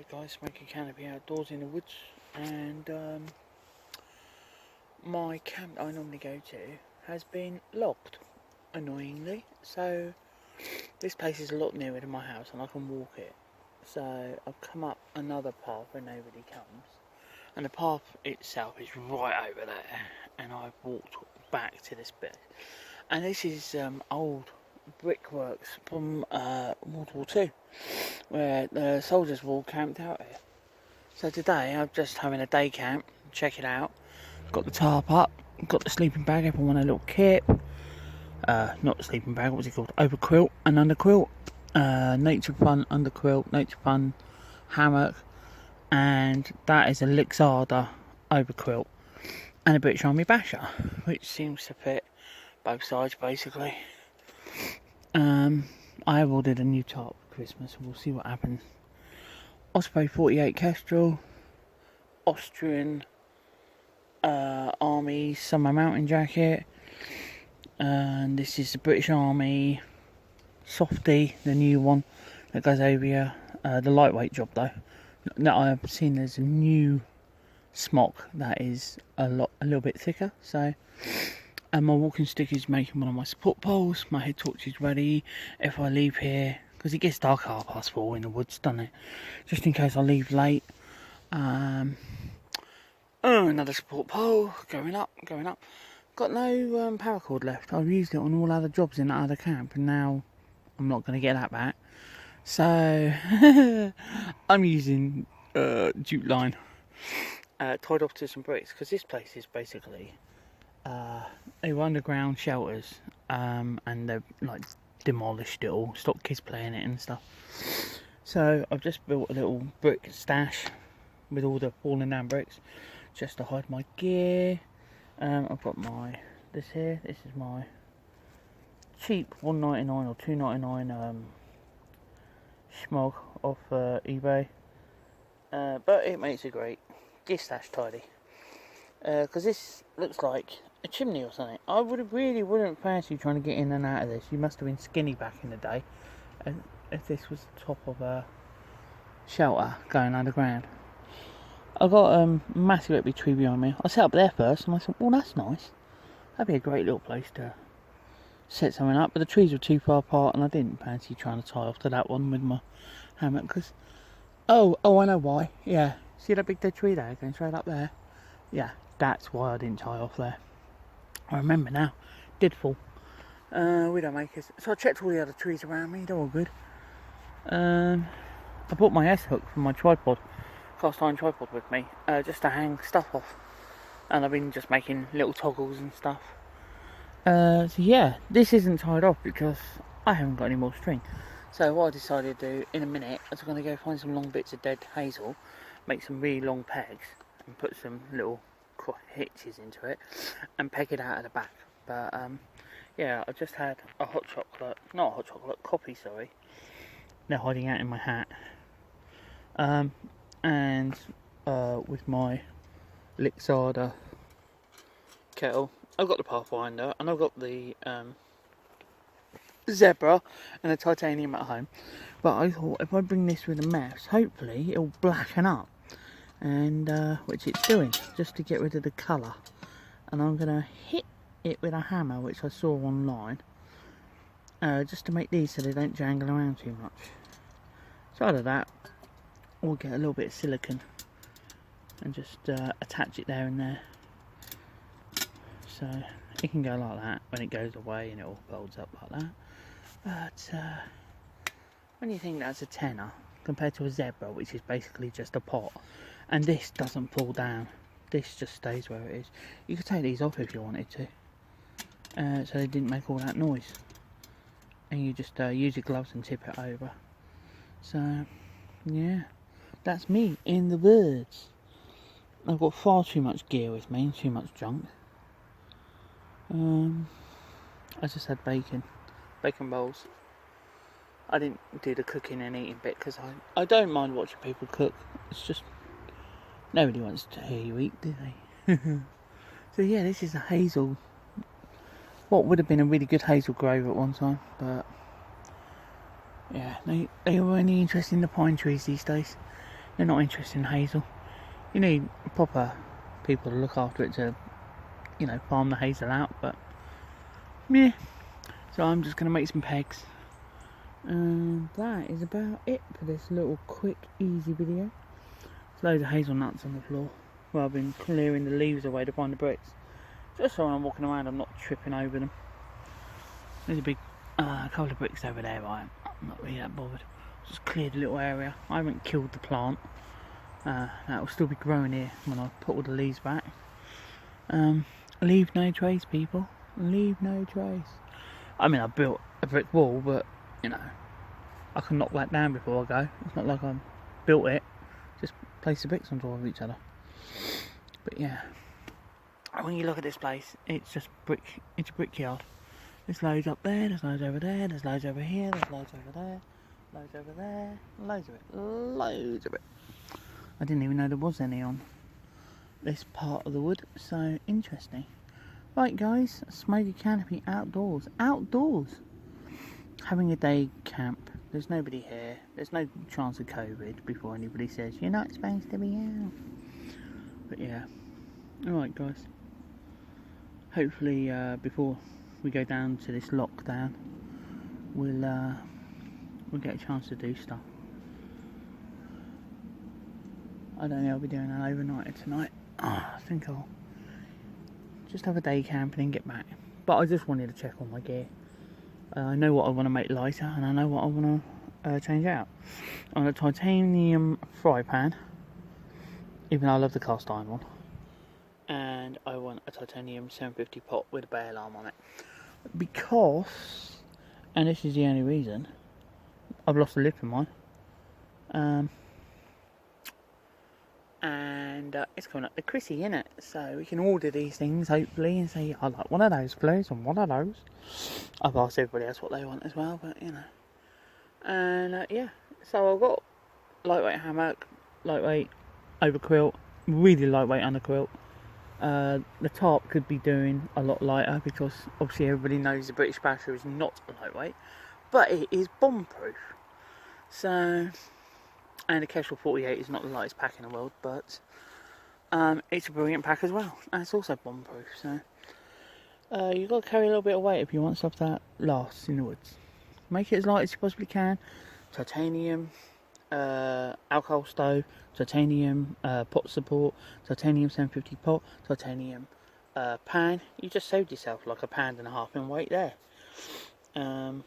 Right guys, making canopy outdoors in the woods, and my camp I normally go to has been locked, annoyingly. So this place is a lot nearer to my house and I can walk it. So I've come up another path where nobody comes, and the path itself is right over there, and I've walked back to this bit. And this is old brickworks from World War II, where the soldiers were all camped out here. So today I'm just having a day camp, check it out. Got the tarp up, got the sleeping bag, everyone a little kit. Not the sleeping bag, what's it called? Over quilt and under quilt. Nature Fun under quilt, Nature Fun hammock, and that is a Lixada over quilt and a British Army basher, which seems to fit both sides basically. I have ordered a new tarp for Christmas, and we'll see what happens. Osprey 48 Kestrel, Austrian Army summer mountain jacket, and this is the British Army softy, the new one that goes over here. The lightweight job though. Now I've seen there's a new smock that is a little bit thicker. So, and my walking stick is making one of my support poles. My head torch is ready if I leave here, because it gets dark at 4:30 in the woods, doesn't it? Just in case I leave late. Another support pole going up. Got no paracord left. I've used it on all other jobs in that other camp, and now I'm not going to get that back. So I'm using jute line tied off to some bricks, because this place is basically they were underground shelters, and they've like demolished it all, stopped kids playing it and stuff. So I've just built a little brick stash with all the falling down bricks, just to hide my gear. I've got this is my cheap $1.99 or $2.99 schmog off eBay, but it makes a great gear stash tidy, because this looks like a chimney or something. I really wouldn't fancy trying to get in and out of this. You must have been skinny back in the day, if this was the top of a shelter going underground. I got a massive epic tree behind me. I set up there first, and I thought, well, that's nice. That'd be a great little place to set something up. But the trees were too far apart, and I didn't fancy trying to tie off to that one with my hammock. Because oh, I know why. Yeah, see that big dead tree there going straight up there? Yeah, that's why I didn't tie off there. I remember now. Did fall. Widowmakers. So I checked all the other trees around me. They're all good. I bought my S-hook for my tripod, cast iron tripod with me, just to hang stuff off. And I've been just making little toggles and stuff. So yeah, this isn't tied off because I haven't got any more string. So what I decided to do in a minute is I'm going to go find some long bits of dead hazel, make some really long pegs, and put some little hitches into it, and peg it out at the back. But yeah, I just had a coffee, sorry. They're hiding out in my hat. And with my Lixada kettle, I've got the Pathfinder, and I've got the Zebra and the Titanium at home. But I thought if I bring this with a mouse, hopefully it'll blacken up, and which it's doing, just to get rid of the colour. And I'm gonna hit it with a hammer, which I saw online, just to make these so they don't jangle around too much. So out of that, we'll get a little bit of silicone and just attach it there and there. So it can go like that when it goes away, and it all folds up like that. But when you think that's a tenner compared to a Zebra, which is basically just a pot, and this doesn't fall down, this just stays where it is. You could take these off if you wanted to, so they didn't make all that noise, and you just use your gloves and tip it over. So yeah, that's me in the woods. I've got far too much gear with me, too much junk. I just had bacon bowls. I didn't do the cooking and eating bit because I don't mind watching people cook. It's just nobody wants to hear you eat, do they? So yeah, this is a hazel. What would have been a really good hazel grove at one time, but yeah, they are only interested in the pine trees these days. They're not interested in hazel. You need proper people to look after it to, you know, farm the hazel out, but yeah. So I'm just going to make some pegs. And that is about it for this little quick, easy video. There's loads of hazelnuts on the floor. Well, I've been clearing the leaves away to find the bricks. Just so when I'm walking around I'm not tripping over them. There's a big couple of bricks over there, but I'm not really that bothered. Just cleared a little area. I haven't killed the plant. That will still be growing here when I put all the leaves back. Leave no trace, people. Leave no trace. I mean, I built a brick wall, but you know, I can knock that down before I go. It's not like I built it. Just place the bricks on top of each other. But yeah, when you look at this place, it's just brick. It's a brickyard. There's loads up there. There's loads over there. There's loads over here. There's loads over there. Loads over there. Loads of it. Loads of it. I didn't even know there was any on this part of the wood. So interesting. Right, guys, smoky canopy outdoors. Outdoors. Having a day camp. There's nobody here. There's no chance of COVID before anybody says you're not supposed to be out. But yeah. Alright, guys. Hopefully, before we go down to this lockdown, we'll get a chance to do stuff. I don't know, I'll be doing an overnighter tonight. I think I'll just have a day camp and then get back. But I just wanted to check on my gear. I know what I want to make lighter, and I know what I want to change out. I want a titanium fry pan, even though I love the cast iron one. And I want a titanium 750 pot with a bay alarm on it. Because, and this is the only reason, I've lost a lip in mine. And it's coming up to Chrissy, innit? So we can order these things, hopefully, and say, I like one of those, please, and one of those. I've asked everybody else what they want as well, but, you know. And, yeah. So I've got lightweight hammock, lightweight over quilt, really lightweight under quilt. The top could be doing a lot lighter, because obviously everybody knows the British Basher is not lightweight, but it is bomb-proof. So... And the Kestrel 48 is not the lightest pack in the world, but it's a brilliant pack as well. And it's also bomb-proof, so you've got to carry a little bit of weight if you want stuff that lasts in the woods. Make it as light as you possibly can. Titanium, alcohol stove, titanium pot support, titanium 750 pot, titanium pan. You just saved yourself like £1.50 in weight there. I've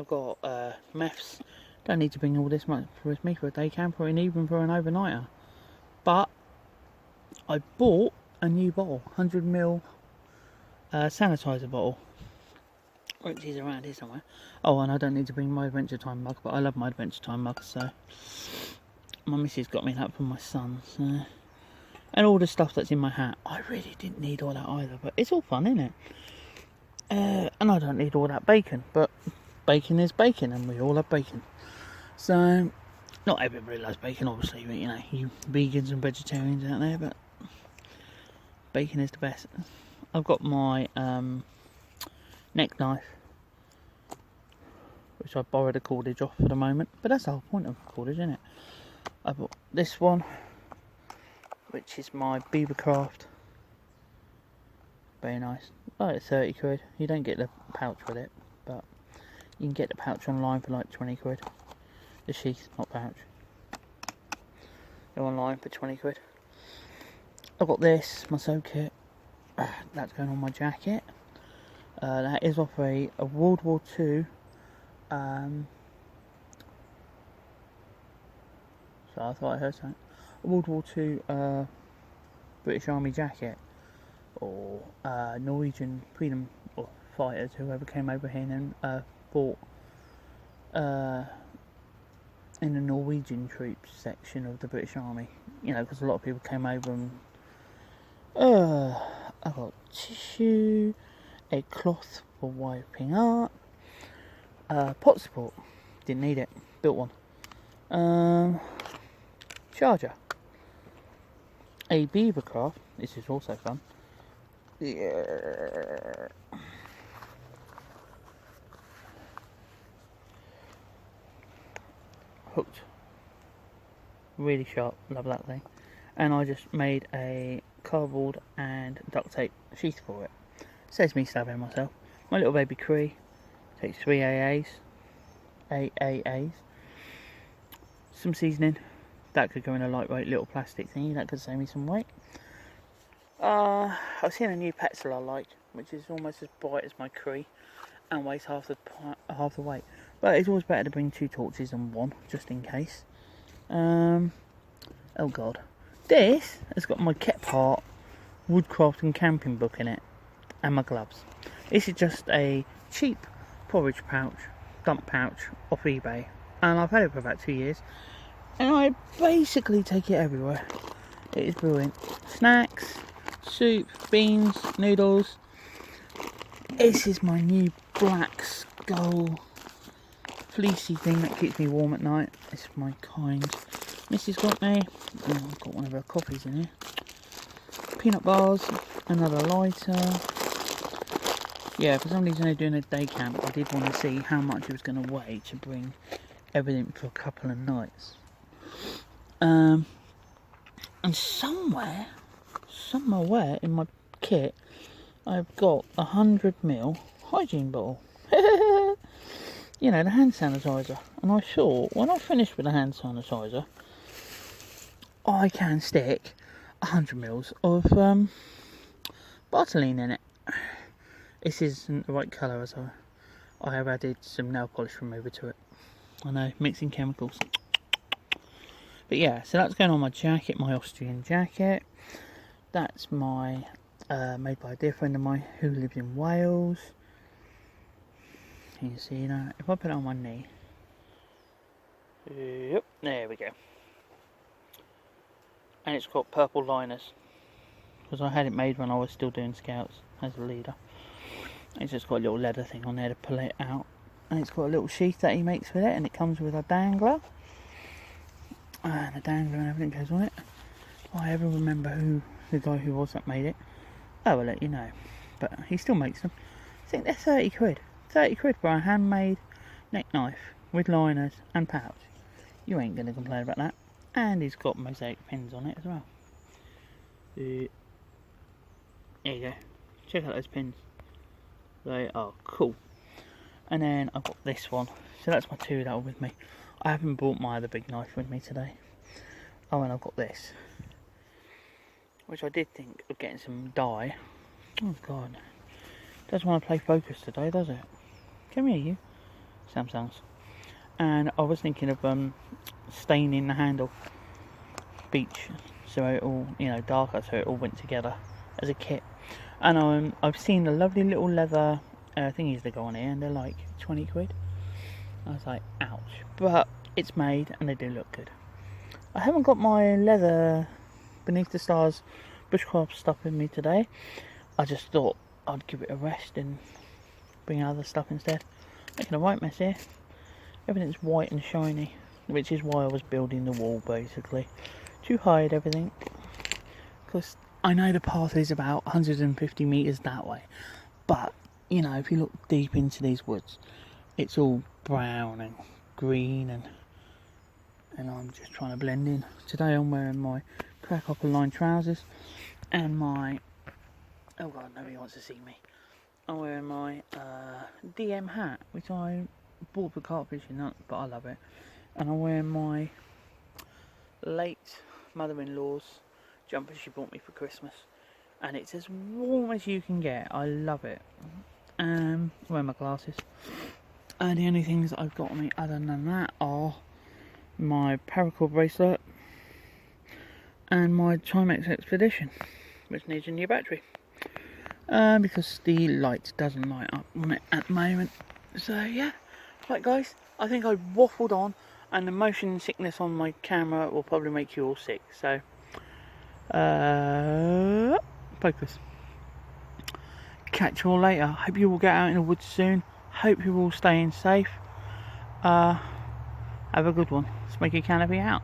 got meths. Don't need to bring all this much with me for a day camp or even for an overnighter. But I bought a new bottle, 100ml sanitizer bottle, which is around here somewhere. Oh, and I don't need to bring my Adventure Time mug, but I love my Adventure Time mug, so my missus got me that for my son. So. And all the stuff that's in my hat. I really didn't need all that either, but it's all fun, isn't it? And I don't need all that bacon, but bacon is bacon, and we all have bacon. So, not everybody loves bacon, obviously, but you know, you vegans and vegetarians out there, but bacon is the best. I've got my neck knife, which I borrowed a cordage off for the moment, but that's the whole point of cordage, isn't it? I bought this one, which is my Bushcraft. Very nice. Like 30 quid. You don't get the pouch with it, but you can get the pouch online for like 20 quid. The sheath, not pouch. Go online for 20 quid. I've got this, my sew kit. That's going on my jacket. That is off a World War II. So I thought I heard something. A World War II British Army jacket. Or Norwegian freedom fighters, whoever came over here and fought in the Norwegian troops section of the British Army. You know, because a lot of people came over and I got tissue, a cloth for wiping up, pot support, didn't need it, built one, charger, a Bushcraft, this is also fun, yeah. Hooked really sharp, love that thing. And I just made a cardboard and duct tape sheath for it. Saves me stabbing myself. My little baby Cree takes 3 AAAs, some seasoning. That could go in a lightweight little plastic thingy, that could save me some weight. I've seen a new pencil I like, which is almost as bright as my Cree and weighs half the weight. But it's always better to bring 2 torches than 1, just in case. Oh god. This has got my Kephart Woodcraft and Camping book in it, and my gloves. This is just a cheap porridge pouch, dump pouch off eBay, and I've had it for about 2 years, and I basically take it everywhere. It is brilliant. Snacks, soup, beans, noodles. This is my new black skull fleecy thing that keeps me warm at night. This is my kind Mrs. got me. Oh, I've got one of her coffees in here. Peanut bars, another lighter. Yeah, for some reason they're doing a day camp. I did want to see how much it was going to weigh to bring everything for a couple of nights. And somewhere in my kit, I've got a 100ml hygiene bottle. You know, the hand sanitizer. And I thought, when I finish with the hand sanitizer, I can stick 100ml of Bartolene in it. This isn't the right colour, as I have added some nail polish remover to it. I know, mixing chemicals. But yeah, so that's going on my jacket, my Austrian jacket. That's my made by a dear friend of mine who lives in Wales. You can see that. If I put it on my knee, yep, there we go. And it's got purple liners because I had it made when I was still doing scouts as a leader. It's just got a little leather thing on there to pull it out, and it's got a little sheath that he makes with it, and it comes with a dangler, and the dangler and everything goes on it. If I ever remember who the guy who was that made it, I will let you know. But he still makes them. I think they're 30 quid. 30 quid for a handmade neck knife with liners and pouch. You ain't gonna complain about that. And he's got mosaic pins on it as well. There you go. Check out those pins. They are cool. And then I've got this one. So that's my 2 that are with me. I haven't brought my other big knife with me today. Oh, and I've got this, which I did think of getting some dye. Oh god. Doesn't want to play focus today, does it? Come here, you. Samsungs. And I was thinking of staining the handle beach, so it all, you know, darker, so it all went together as a kit. And I've seen the lovely little leather thingies that go on here, and they're like 20 quid. I was like, ouch. But it's made, and they do look good. I haven't got my leather Beneath the Stars Bushcraft stuff in me today. I just thought I'd give it a rest and bring other stuff instead. Making a right mess here. Everything's white and shiny, which is why I was building the wall basically, to hide everything. Because I know the path is about 150 metres that way, but you know, if you look deep into these woods, it's all brown and green, and I'm just trying to blend in. Today I'm wearing my Crackhopper line trousers and my, oh god, nobody wants to see me. I'm wearing my DM hat, which I bought for carp fishing, but I love it. And I'm wearing my late mother-in-law's jumper she bought me for Christmas, and it's as warm as you can get. I love it. I'm wearing my glasses, and the only things that I've got on me other than that are my paracord bracelet and my Timex Expedition, which needs a new battery because the light doesn't light up on it at the moment. So yeah, right guys, I think I waffled on, and the motion sickness on my camera will probably make you all sick, so focus. Catch you all later. Hope you all get out in the woods soon. Hope you're all staying safe. Have a good one. Let's make a canopy out.